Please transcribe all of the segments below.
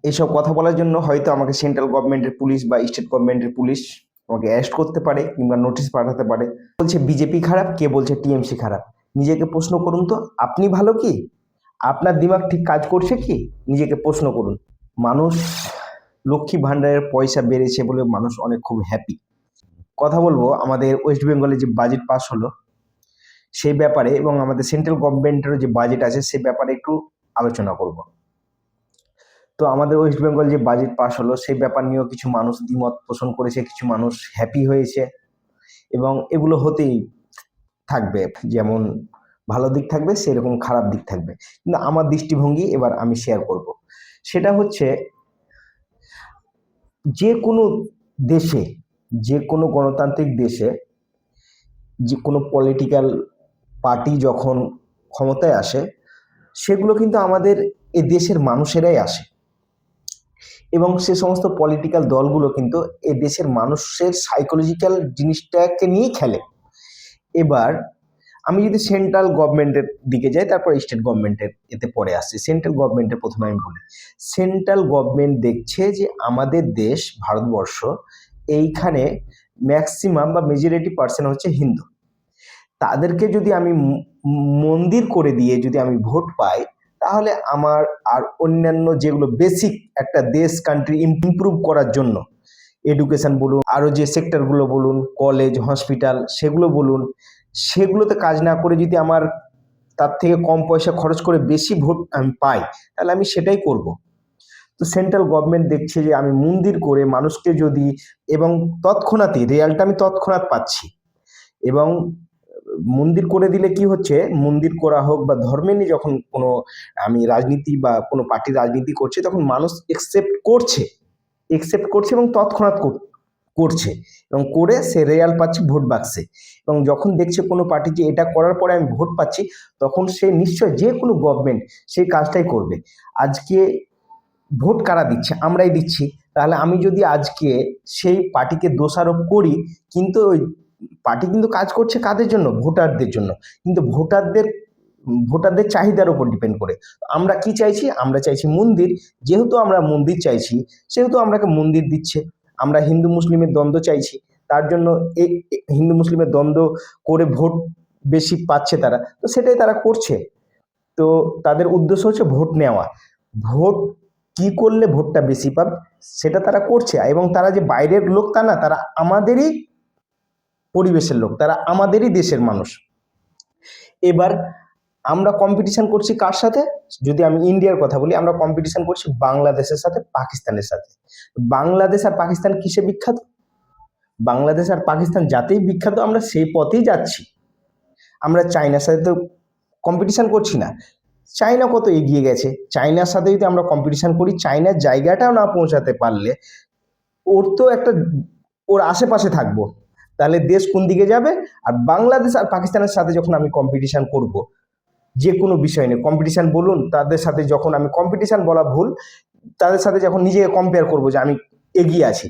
এইসব কথা বলার জন্য হয়তো আমাকে সেন্ট্রাল গভর্নমেন্টের পুলিশ বা স্টেট গভর্নমেন্টের পুলিশ আমাকে অ্যারেস্ট করতে পারে কিংবা নোটিশ পাঠাতে পারে। বলছে বিজেপি খারাপ, কে বলছে টিএমসি খারাপ। নিজেকে প্রশ্ন করুন তো, আপনি ভালো কি? আপনার দিমাগ ঠিক কাজ করছে কি? নিজেকে প্রশ্ন করুন। মানুষ লক্ষ্মী ভাণ্ডারের পয়সা বেড়েছে বলে মানুষ অনেক খুব হ্যাপি। কথা বলবো আমাদের ওয়েস্ট বেঙ্গলে যে বাজেট পাস হলো সেই ব্যাপারে, এবং আমাদের সেন্ট্রাল গভর্নমেন্টেরও যে বাজেট আছে সে ব্যাপারে একটু আলোচনা করব। তো আমাদের ওয়েস্ট বেঙ্গল যে বাজেট পাস হলো সেই ব্যাপার নিয়েও কিছু মানুষ দ্বিমত পোষণ করেছে, কিছু মানুষ হ্যাপি হয়েছে, এবং এগুলো হতেই থাকবে। যেমন ভালো দিক থাকবে সেরকম খারাপ দিক থাকবে, কিন্তু আমার দৃষ্টিভঙ্গি এবার আমি শেয়ার করব। সেটা হচ্ছে, যে কোনো দেশে, যে কোনো গণতান্ত্রিক দেশে যে কোনো পলিটিক্যাল পার্টি যখন ক্ষমতায় আসে সেগুলো কিন্তু আমাদের এ দেশের মানুষেরাই আসে, এবং সে সমস্ত পলিটিক্যাল দলগুলো কিন্তু এ দেশের মানুষের সাইকোলজিক্যাল জিনিসটাকে নিয়েই খেলে। এবার আমি যদি সেন্ট্রাল গভর্নমেন্টের দিকে যাই, তারপর স্টেট গভর্নমেন্টের এতে পরে আসছি। সেন্ট্রাল গভর্নমেন্টের প্রথমে আমি বলি, সেন্ট্রাল গভর্নমেন্ট দেখছে যে আমাদের দেশ ভারতবর্ষ, এইখানে ম্যাক্সিমাম বা মেজরিটি পার্সেন্ট হচ্ছে হিন্দু। তাদেরকে যদি আমি মন্দির করে দিয়ে যদি আমি ভোট পাই, তাহলে আমার আর অন্যান্য যেগুলো বেসিক একটা দেশ কান্ট্রি ইমপ্রুভ করার জন্য, এডুকেশন বলুন, আরও যে সেক্টরগুলো বলুন, কলেজ হসপিটাল সেগুলো বলুন, সেগুলোতে কাজ না করে যদি আমার তার থেকে কম পয়সা খরচ করে বেশি ভোট আমি পাই, তাহলে আমি সেটাই করব। তো সেন্ট্রাল গভর্নমেন্ট দেখছে যে আমি মন্দির করে মানুষকে যদি, এবং তৎক্ষণাৎই রেজাল্টটা আমি তৎক্ষণাৎ পাচ্ছি। এবং মন্দির করে দিলে কি হচ্ছে, মন্দির করা হোক বা ধর্মে নিয়ে যখন কোনো আমি রাজনীতি বা কোনো পার্টি রাজনীতি করছে, তখন মানুষ একসেপ্ট করছে এবং তৎক্ষণাৎ করছে, এবং করে সে রেজাল্ট পাচ্ছে ভোট বাক্সে। এবং যখন দেখছে কোনো পার্টি যে এটা করার পরে আমি ভোট পাচ্ছি, তখন সে নিশ্চয় যে কোনো গভর্নমেন্ট সেই কাজটাই করবে। আজকে ভোট কারা দিচ্ছে? আমরাই দিচ্ছি। তাহলে আমি যদি আজকে সেই পার্টিকে দোষারোপ করি, কিন্তু ওই পার্টি কিন্তু কাজ করছে কাদের জন্য? ভোটারদের জন্য। কিন্তু ভোটারদের চাহিদার উপর ডিপেন্ড করে। আমরা কি চাইছি? আমরা চাইছি মন্দির। যেহেতু আমরা মন্দির চাইছি, সেহেতু আমরাকে মন্দির দিচ্ছে। আমরা হিন্দু মুসলিমের দ্বন্দ্ব চাইছি, তার জন্য হিন্দু মুসলিমের দ্বন্দ্ব করে ভোট বেশি পাচ্ছে তারা, তো সেটাই তারা করছে। তো তাদের উদ্দেশ্য হচ্ছে ভোট নেওয়া। ভোট কি করলে ভোটটা বেশি পাবে সেটা তারা করছে, এবং তারা যে বাইরের লোক তা না, তারা আমাদেরই পরিবেশের লোক, তারা আমাদেরই দেশের মানুষ। এবার আমরা কম্পিটিশন করছি কার সাথে? যদি আমি ইন্ডিয়ার কথা বলি, আমরা কম্পিটিশন করছি বাংলাদেশের সাথে, পাকিস্তানের সাথে। বাংলাদেশ আর পাকিস্তান কিসে বিখ্যাত? বাংলাদেশ আর পাকিস্তান যাতেই বিখ্যাত, আমরা সেই পথেই যাচ্ছি। আমরা চায়নার সাথে তো কম্পিটিশন করছি না। চায়না কত এগিয়ে গেছে, চায়নার সাথে যদি আমরা কম্পিটিশন করি, চায়নার জায়গাটাও না পৌঁছাতে পারলে ওর তো একটা, ওর আশেপাশে থাকবো, তাহলে দেশ কোন দিকে যাবে? আর বাংলাদেশ আর পাকিস্তানের সাথে যখন আমি কম্পিটিশন করব, যে কোনো বিষয় নিয়ে কম্পিটিশন বলুন, তাদের সাথে যখন আমি কম্পিটিশন বলা ভুল, তাদের সাথে যখন নিজেকে কম্পেয়ার করব যে আমি এগিয়ে আছি,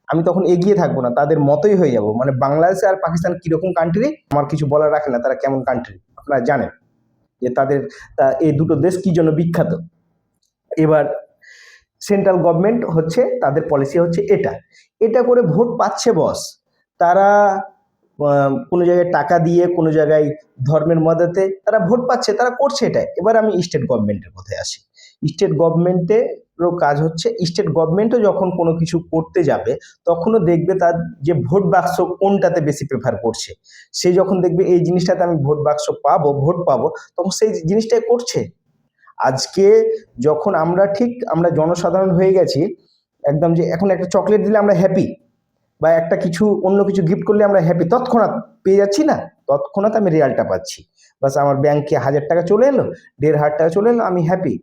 আমি তখন এগিয়ে থাকবো না, তাদের মতোই হয়ে যাব। মানে বাংলাদেশ আর পাকিস্তান কিরকম কান্ট্রি আমার কিছু বলার রাখে না, তারা কেমন কান্ট্রি আপনারা জানেন, যে তাদের এই দুটো দেশ কি জন্য বিখ্যাত। এবার সেন্ট্রাল গভর্নমেন্ট হচ্ছে, তাদের পলিসি হচ্ছে এটা, এটা করে ভোট পাচ্ছে বস। তারা কোনো জায়গায় টাকা দিয়ে, কোনো জায়গায় ধর্মের মদতে তারা ভোট পাচ্ছে, তারা করছে এটা। এবার আমি স্টেট গভর্নমেন্টের কথায় আসি। স্টেট গভর্নমেন্টেরও কাজ হচ্ছে, স্টেট গভর্নমেন্টও যখন কোনো কিছু করতে যাবে, তখনও দেখবে তার যে ভোট বাক্স কোনটাতে বেশি প্রেফার করছে। সে যখন দেখবে এই জিনিসটাতে আমি ভোট বাক্স পাবো, ভোট পাবো, তখন সেই জিনিসটাই করছে। আজকে যখন আমরা জনসাধারণ হয়ে গেছি একদম, যে এখন একটা চকলেট দিলে আমরা হ্যাপি, বা একটা কিছু অন্য কিছু গিফট করলে আমরা হ্যাপি, তৎক্ষণাৎ পেয়ে যাচ্ছি না, তৎক্ষণাৎ আমি রেজাল্টটা পাচ্ছি। বাস আমার ব্যাংকে 1000 টাকা চলে এলো, 1500 টাকা চলে এলো, আমি হ্যাপি।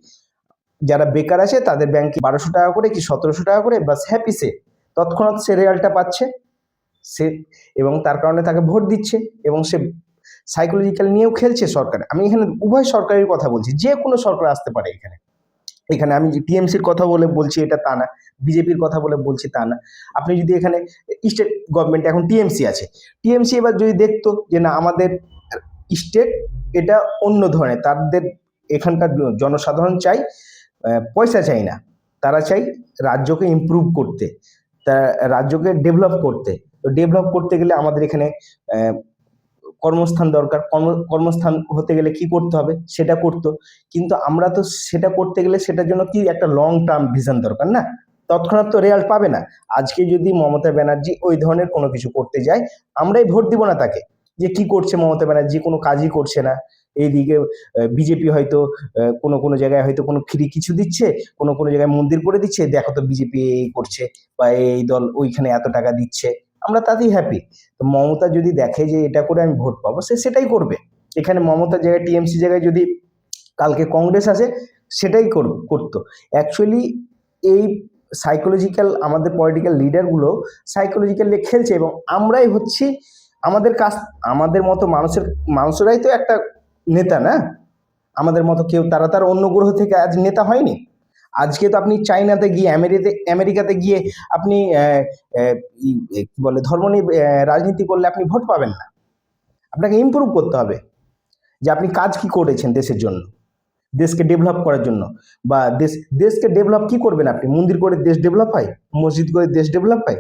যারা বেকার আছে তাদের ব্যাংকে 1200 টাকা করে কি 1700 টাকা করে, বাস হ্যাপি সে, তৎক্ষণাৎ সে রেজাল্টটা পাচ্ছে সে, এবং তার কারণে তাকে ভোট দিচ্ছে, এবং সে সাইকোলজিক্যাল নিয়েও খেলছে সরকার। আমি এখানে উভয় সরকারের কথা বলছি, যে কোনো সরকার আসতে পারে এখানে। এখানে আমি যে টিএমসির কথা বলে বলছি এটা তা না, বিজেপির কথা বলে বলছি তা না। আপনি যদি এখানে স্টেট গভর্নমেন্ট, এখন টিএমসি আছে, টিএমসি এবার যদি দেখতো যে না আমাদের স্টেট এটা অন্য ধরনের, তাদের এখানকার জনসাধারণ চাই, পয়সা চাই না, তারা চাই রাজ্যকে ইমপ্রুভ করতে, তা রাজ্যকে ডেভেলপ করতে। তো ডেভেলপ করতে গেলে আমাদের এখানে কর্মস্থান দরকার, কর্মস্থান হতে গেলে কি করতে হবে সেটা করতো। কিন্তু আমরা তো সেটা করতে গেলে সেটার জন্য কি একটা লং টার্ম ভিশন দরকার না, তৎক্ষণাৎ তো রেজাল্ট পাবে না। আজকে যদি মমতা ব্যানার্জি ওই ধরনের কোনো কিছু করতে যায়, আমরাই ভোট দিব না তাকে। যে কি করছে মমতা ব্যানার্জি, কোনো কাজই করছে না। এইদিকে বিজেপি হয়তো কোনো কোনো জায়গায় হয়তো কোনো ফ্রি কিছু দিচ্ছে, কোনো কোনো জায়গায় মন্দির করে দিচ্ছে, দেখো তো বিজেপি এই করছে, বা এই দল ওইখানে এত টাকা দিচ্ছে, আমরা তাতেই হ্যাপি। তো মমতা যদি দেখে যে এটা করে আমি ভোট পাবো, সে সেটাই করবে। এখানে মমতার জায়গায় টিএমসি জায়গায় যদি কালকে কংগ্রেস আসে, সেটাই করতো। অ্যাকচুয়ালি এই সাইকোলজিক্যাল, আমাদের পলিটিক্যাল লিডারগুলো সাইকোলজিক্যালি খেলছে, এবং আমরাই হচ্ছি, আমাদের কাজ, আমাদের মতো মানুষেরাই তো একটা নেতা না। আমাদের মতো কেউ তার অন্য গ্রহ থেকে আজ নেতা হয়নি। আজকে তো আপনি চাইনাতে গিয়ে, আমেরিকাতে গিয়ে আপনি কি বলে ধর্ম নিয়ে রাজনীতি করলে আপনি ভোট পাবেন না। আপনাকে ইমপ্রুভ করতে হবে যে আপনি কাজ কি করেছেন দেশের জন্য, দেশকে ডেভেলপ করার জন্য। বা দেশকে ডেভেলপ কি করবেন আপনি? মন্দির করে দেশ ডেভেলপ হয়? মসজিদ করে দেশ ডেভেলপ হয়?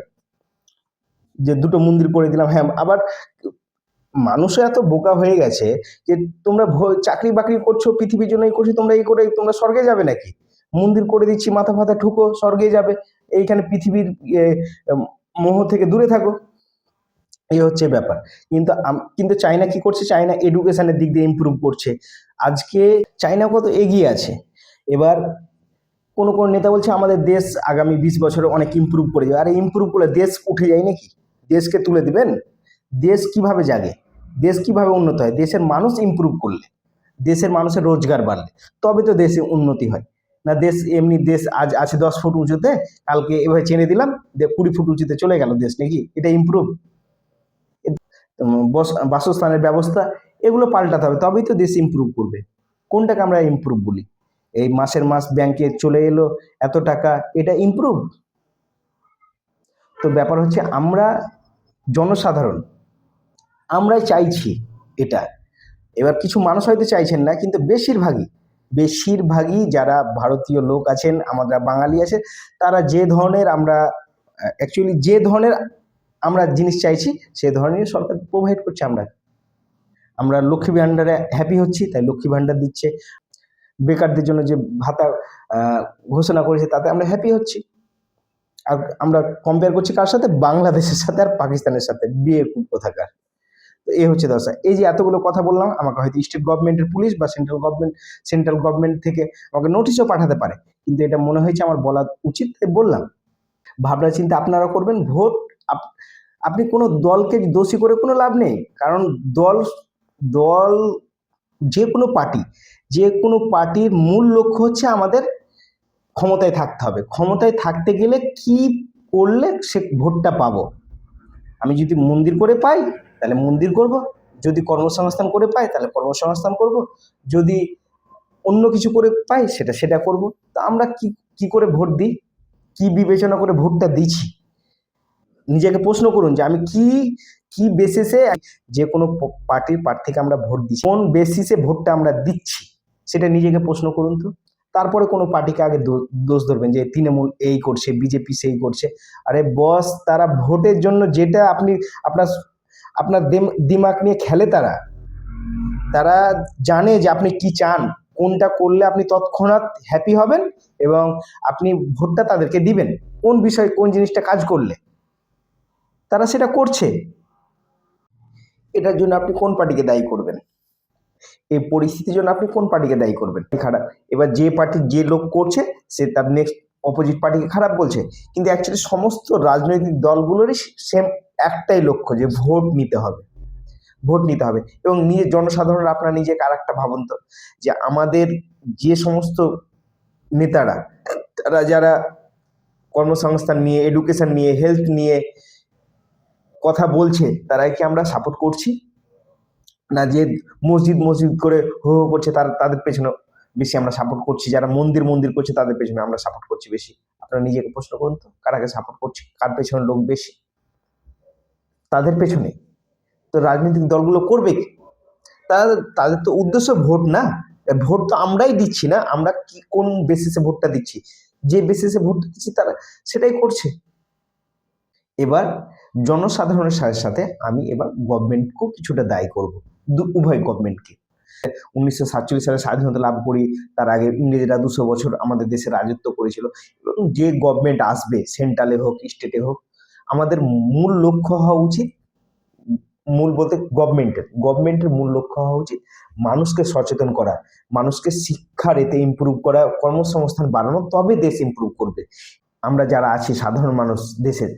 যে দুটো মন্দির করে দিলাম, হ্যাঁ। আবার মানুষও এত বোকা হয়ে গেছে যে তোমরা চাকরি বাকরি করছো পৃথিবীর জন্যই করছি, তোমরা এই করে তোমরা স্বর্গে যাবে নাকি? মন্দির করে দিচ্ছি, মাথা ফাথা ঠুকো, স্বর্গে যাবে। এইখানে পৃথিবীর মোহ থেকে দূরে থাকো। এই হচ্ছে ব্যাপার। কিন্তু চায়না কি করছে? চায়না এডুকেশনের দিক দিয়ে ইমপ্রুভ করছে। আজকে চায়না কত এগিয়ে আছে। এবার কোনো কোনো নেতা বলছে আমাদের দেশ আগামী 20 বছরে অনেক ইমপ্রুভ করে যাবে। আরে ইমপ্রুভ করলে দেশ উঠে যায় নাকি? দেশকে তুলে দিবেন? দেশ কিভাবে জাগে, দেশ কিভাবে উন্নত হয়? দেশের মানুষ ইমপ্রুভ করলে, দেশের মানুষের রোজগার বাড়লে তবে তো দেশে উন্নতি হয়। না দেশ এমনি, দেশ আজ আছে 10 ফুট উঁচুতে, কালকে এভাবে চেনে দিলাম, 20 ফুট উঁচুতে চলে গেল দেশ, নাকি এটা ইমপ্রুভ? বাসস্থানের ব্যবস্থা, এগুলো পাল্টাতে হবে, তবেই তো দেশ ইমপ্রুভ করবে। কোনটাকে আমরা ইমপ্রুভ বলি? এই মাসের মাস ব্যাংকে চলে এলো এত টাকা, এটা ইমপ্রুভ? তো ব্যাপার হচ্ছে আমরা জনসাধারণ, আমরাই চাইছি এটা। এবার কিছু মানুষ হয়তো চাইছেন না, কিন্তু বেশিরভাগই যারা ভারতীয় লোক আছেন, আমরা বাঙালি আছে, তারা যে ধরনের আমরা অ্যাকচুয়ালি যে ধরনের আমরা জিনিস চাইছি, সে ধরনের সরকার প্রোভাইড করছে। আমরা লক্ষ্মী ভাণ্ডারে হ্যাপি হচ্ছি, তাই লক্ষ্মী ভাণ্ডার দিচ্ছে। বেকারদের জন্য যে ভাতা ঘোষণা করেছে, তাতে আমরা হ্যাপি হচ্ছি। আর আমরা কম্পেয়ার করছি কার সাথে? বাংলাদেশের সাথে আর পাকিস্তানের সাথে। বিয়ে খুব কোথাকার। তো এই হচ্ছে দশা। এই যে এতগুলো কথা বললাম, আমাকে হয়তো স্টেট গভর্নমেন্টের পুলিশ বা সেন্ট্রাল গভর্নমেন্ট থেকে আমাকে নোটিশও পাঠাতে পারে, কিন্তু এটা মনে হয়েছে আমার বলা উচিত, তাই বললাম। ভাবনা চিন্তা আপনারা করবেন। ভোট, আপনি কোনো দলকে দোষী করে কোনো লাভ নেই, কারণ দল দল যে কোনো পার্টির মূল লক্ষ্য হচ্ছে আমাদের ক্ষমতায় থাকতে হবে। ক্ষমতায় থাকতে গেলে কি করলে সে ভোটটা পাবো? আমি যদি মন্দির করে পাই তাহলে মন্দির করব, যদি কর্মসংস্থান করে পাই তাহলে কর্মসংস্থান করব, যদি অন্য কিছু করে পাই সেটা করব। তো আমরা কি কি করে ভোট দিই, কি বিবেচনা করে ভোটটা দিচ্ছি? নিজেকে প্রশ্ন করুন যে আমি কি কি বেসিসে যে কোনো পার্টির প্রার্থীকে আমরা ভোট দিচ্ছি, কোন বেসিসে ভোটটা আমরা দিচ্ছি, সেটা নিজেকে প্রশ্ন করুন। তো তারপরে কোনো পার্টিকে আগে দোষ ধরবেন যে তৃণমূল এই করছে, বিজেপি সেই করছে। আরে বস, তারা ভোটের জন্য যেটা আপনার আপনার দিমাগ নিয়ে খেলে, তারা জানে যে আপনি কি চান, কোনটা করলে আপনি তৎক্ষণাৎ হ্যাপি হবেন, এবং আপনি ভোটটা তাদেরকে দিবেন কোন বিষয়, কোন জিনিসটা কাজ করলে। তারা সেটা করছে। এটার জন্য আপনি কোন পার্টিকে দায়ী করবেন? এই পরিস্থিতির জন্য আপনি কোন পার্টিকে দায়ী করবেন? খারাপ। এবার যে পার্টির যে লোক করছে, সে তার নেক্সট অপোজিট পার্টিকে খারাপ বলছে। কিন্তু অ্যাকচুয়ালি সমস্ত রাজনৈতিক দলগুলোরই সেম একটাই লক্ষ্য, যে ভোট নিতে হবে, ভোট নিতে হবে। এবং জনসাধারণ, আপনারা নিজেকে আর একটা ভাবুন তো, যে আমাদের যে সমস্ত নেতারা, তারা যারা কর্মসংস্থান নিয়ে, এডুকেশন নিয়ে, হেলথ নিয়ে কথা বলছে, তারাই কি আমরা সাপোর্ট করছি? না যে মসজিদ করে হো হো করছে, তাদের পেছনে বেশি আমরা সাপোর্ট করছি? যারা মন্দির করছে, তাদের পেছনে আমরা সাপোর্ট করছি বেশি? আপনারা নিজেকে প্রশ্ন করুন তো, কারাকে সাপোর্ট করছি, কার পেছনে লোক বেশি? তাদের পেছনে। তো রাজনৈতিক দলগুলো করবে কি? তাদের তো উদ্দেশ্য ভোট না। ভোট তো আমরাই দিচ্ছি না, আমরা কি কোন বেসিসে ভোটটা দিচ্ছি? যে বেসিসে ভোট দিচ্ছি তারা সেটাই করছে। এবার জনসাধারণের সাথে সাথে আমি এবার গভর্নমেন্টকেও কিছুটা দায়ী করব, উভয় গভর্নমেন্টকে। 1947 সালে স্বাধীনতা লাভ করি, তার আগে ইংরেজরা 200 বছর আমাদের দেশে রাজত্ব করেছিল, এবং যে গভর্নমেন্ট আসবে সেন্ট্রালে হোক স্টেটে হোক, আমাদের মূল লক্ষ্য হওয়া উচিত, মূল বলতে গভর্নমেন্টের মূল লক্ষ্য হওয়া উচিত মানুষকে সচেতন করা, মানুষকে শিক্ষার এতে ইমপ্রুভ করা, কর্মসংস্থান বাড়ানো, তবে দেশ ইমপ্রুভ করবে। আমরা যারা আছি সাধারণ মানুষ দেশের,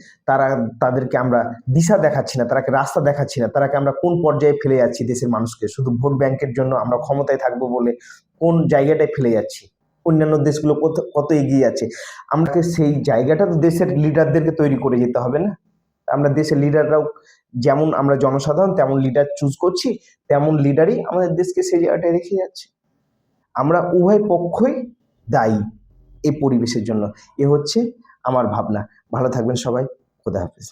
তাদেরকে আমরা দিশা দেখাচ্ছি না, তারাকে রাস্তা দেখাচ্ছি না, তারাকে আমরা কোন পর্যায়ে ফেলে যাচ্ছি, দেশের মানুষকে শুধু ভোট ব্যাংকের জন্য আমরা ক্ষমতায় থাকবো বলে কোন জায়গাটায় ফেলে যাচ্ছি। অন্যান্য দেশগুলো কত এগিয়ে আছে, আমাকে সেই জায়গাটা তো দেশের লিডারদেরকে তৈরি করে যেতে হবে না? আমরা দেশের লিডাররাও যেমন আমরা জনসাধারণ তেমন লিডার চুজ করছি, তেমন লিডারই আমাদের দেশকে সেই জায়গাটায় রেখে যাচ্ছে। আমরা উভয় পক্ষই দায়ী এই পরিবেশের জন্য। এ হচ্ছে আমার ভাবনা। ভালো থাকবেন সবাই। খোদা হাফেজ।